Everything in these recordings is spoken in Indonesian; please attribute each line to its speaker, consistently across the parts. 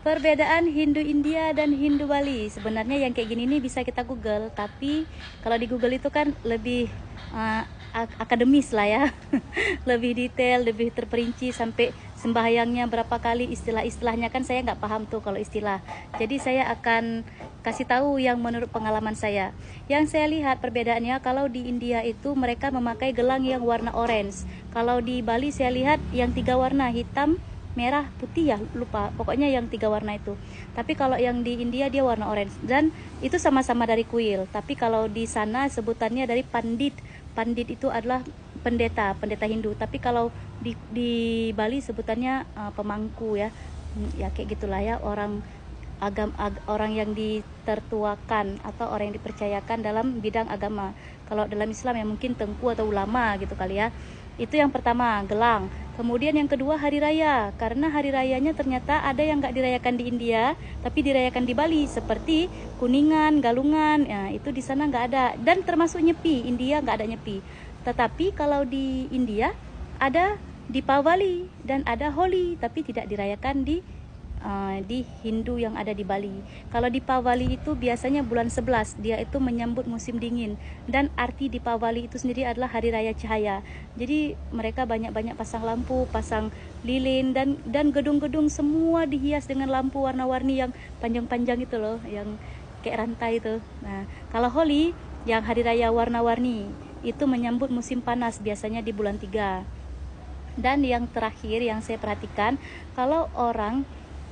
Speaker 1: Perbedaan Hindu India dan Hindu Bali. Sebenarnya yang kayak gini nih bisa kita Google, tapi kalau di Google itu kan lebih akademis lah ya. Lebih detail, lebih terperinci sampai sembahyangnya berapa kali, istilah-istilahnya kan saya nggak paham tuh kalau istilah. Jadi saya akan kasih tahu yang menurut pengalaman saya. Yang saya lihat perbedaannya, kalau di India itu mereka memakai gelang yang warna orange. Kalau di Bali saya lihat yang 3 warna, hitam, merah, putih, ya lupa, pokoknya yang 3 warna itu. Tapi kalau yang di India dia warna orange, dan itu sama-sama dari kuil, tapi kalau di sana sebutannya dari pandit. Pandit itu adalah pendeta, pendeta Hindu, tapi kalau di Bali sebutannya pemangku ya. Ya kayak gitulah ya, orang yang ditertuakan atau orang yang dipercayakan dalam bidang agama. Kalau dalam Islam ya mungkin tengku atau ulama gitu kali ya. Itu yang pertama, gelang. Kemudian yang kedua, hari raya. Karena hari rayanya ternyata ada yang nggak dirayakan di India, tapi dirayakan di Bali. Seperti Kuningan, Galungan, ya, itu di sana nggak ada. Dan termasuk Nyepi, India nggak ada Nyepi. Tetapi kalau di India ada Deepavali dan ada Holi, tapi tidak dirayakan di Hindu yang ada di Bali. Kalau di Pawali itu biasanya bulan 11, dia itu menyambut musim dingin, dan arti di Pawali itu sendiri adalah hari raya cahaya. Jadi mereka banyak-banyak pasang lampu, pasang lilin, dan gedung-gedung semua dihias dengan lampu warna-warni yang panjang-panjang itu loh, yang kayak rantai itu. Nah, kalau Holi yang hari raya warna-warni itu menyambut musim panas, biasanya di bulan 3. Dan yang terakhir yang saya perhatikan, kalau orang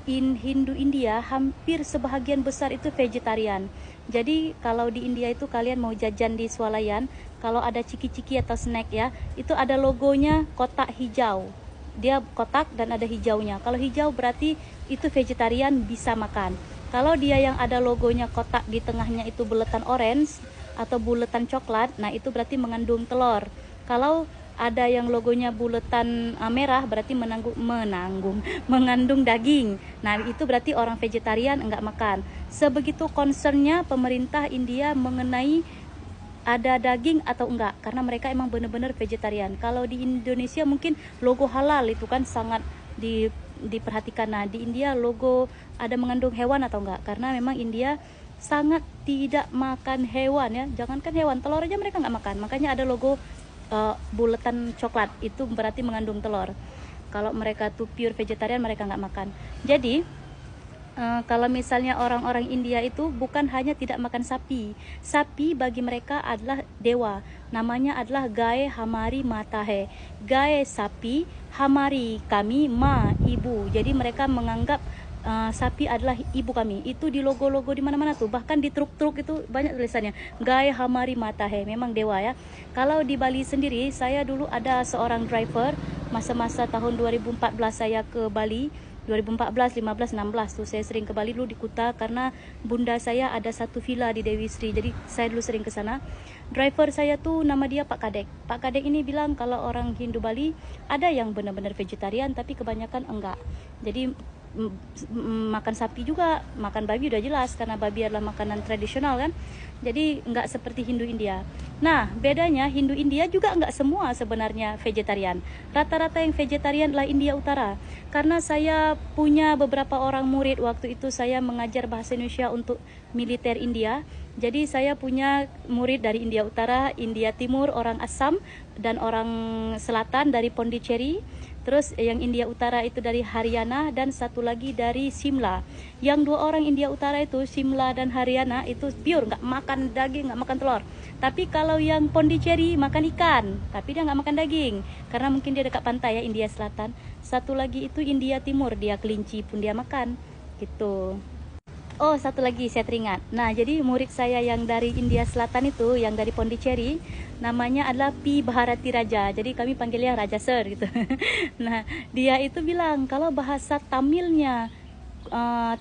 Speaker 1: Hindu India hampir sebahagian besar itu vegetarian. Jadi kalau di India itu kalian mau jajan di swalayan, kalau ada ciki-ciki atau snack ya, itu ada logonya kotak hijau. Dia kotak dan ada hijaunya. Kalau hijau berarti itu vegetarian, bisa makan. Kalau dia yang ada logonya kotak di tengahnya itu buletan orange atau buletan coklat, nah itu berarti mengandung telur. Kalau ada yang logonya buletan merah, berarti mengandung daging. Nah itu berarti orang vegetarian, enggak makan. Sebegitu concernnya pemerintah India mengenai ada daging atau enggak, karena mereka emang benar-benar vegetarian. Kalau di Indonesia mungkin logo halal itu kan sangat diperhatikan. Nah di India logo ada mengandung hewan atau enggak, karena memang India sangat tidak makan hewan ya. Jangankan hewan, telur aja mereka nggak makan. Makanya ada logo buletan coklat, itu berarti mengandung telur. Kalau mereka tuh pure vegetarian, mereka nggak makan. Jadi kalau misalnya orang-orang India itu bukan hanya tidak makan sapi. Sapi bagi mereka adalah dewa. Namanya adalah Gaye Hamari Matahe. Gaye sapi, Hamari kami, Ma ibu. Jadi mereka menganggap sapi adalah ibu kami. Itu di logo-logo di mana-mana tuh, bahkan di truk-truk itu banyak tulisannya Gaye Hamari Matahe, memang dewa ya. Kalau di Bali sendiri, saya dulu ada seorang driver masa-masa tahun 2014 saya ke Bali. 2014, 15, 16 tuh saya sering ke Bali dulu di Kuta, karena bunda saya ada satu villa di Dewi Sri. Jadi saya dulu sering ke sana. Driver saya tuh nama dia Pak Kadek. Pak Kadek ini bilang kalau orang Hindu Bali ada yang benar-benar vegetarian, tapi kebanyakan enggak. Jadi makan sapi juga, makan babi udah jelas karena babi adalah makanan tradisional kan. Jadi nggak seperti Hindu India. Nah bedanya, Hindu India juga nggak semua sebenarnya vegetarian. Rata-rata yang vegetarian adalah India Utara. Karena saya punya beberapa orang murid, waktu itu saya mengajar bahasa Indonesia untuk militer India. Jadi saya punya murid dari India Utara, India Timur, orang Assam, dan orang Selatan dari Pondicherry. Terus yang India Utara itu dari Haryana, dan satu lagi dari Simla. Yang 2 orang India Utara itu, Simla dan Haryana, itu pure nggak makan daging, nggak makan telur. Tapi kalau yang Pondicherry makan ikan, tapi dia nggak makan daging karena mungkin dia dekat pantai ya, India Selatan. Satu lagi itu India Timur, dia kelinci pun dia makan gitu. Oh, satu lagi saya teringat. Nah, jadi murid saya yang dari India Selatan itu, yang dari Pondicherry, namanya adalah Pi Bharati Raja. Jadi kami panggilnya Raja Sir gitu. Nah, dia itu bilang kalau bahasa Tamilnya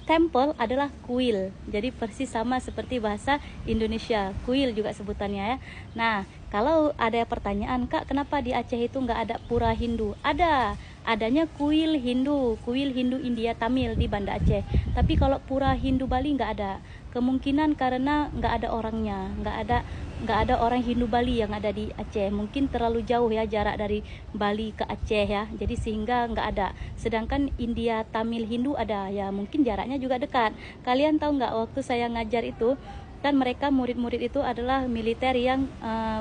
Speaker 1: temple adalah kuil. Jadi persis sama seperti bahasa Indonesia, kuil juga sebutannya ya. Nah, kalau ada pertanyaan, Kak, kenapa di Aceh itu nggak ada pura Hindu? adanya kuil Hindu India Tamil di Banda Aceh. Tapi kalau pura Hindu Bali nggak ada. Kemungkinan karena nggak ada orangnya, nggak ada orang Hindu Bali yang ada di Aceh. Mungkin terlalu jauh ya jarak dari Bali ke Aceh ya. Jadi sehingga nggak ada. Sedangkan India Tamil Hindu ada ya, mungkin jaraknya juga dekat. Kalian tahu nggak waktu saya ngajar itu kan mereka murid-murid itu adalah militer yang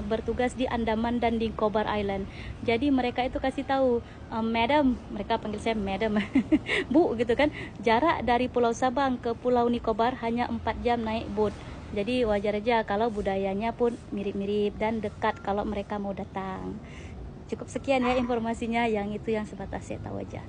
Speaker 1: bertugas di Andaman dan di Nicobar Island. Jadi mereka itu kasih tahu, Madam, mereka panggil saya Madam, Bu gitu kan. Jarak dari Pulau Sabang ke Pulau Nicobar hanya 4 jam naik boat. Jadi wajar aja kalau budayanya pun mirip-mirip dan dekat kalau mereka mau datang. Cukup sekian ya informasinya, yang itu yang sebatas saya tahu aja.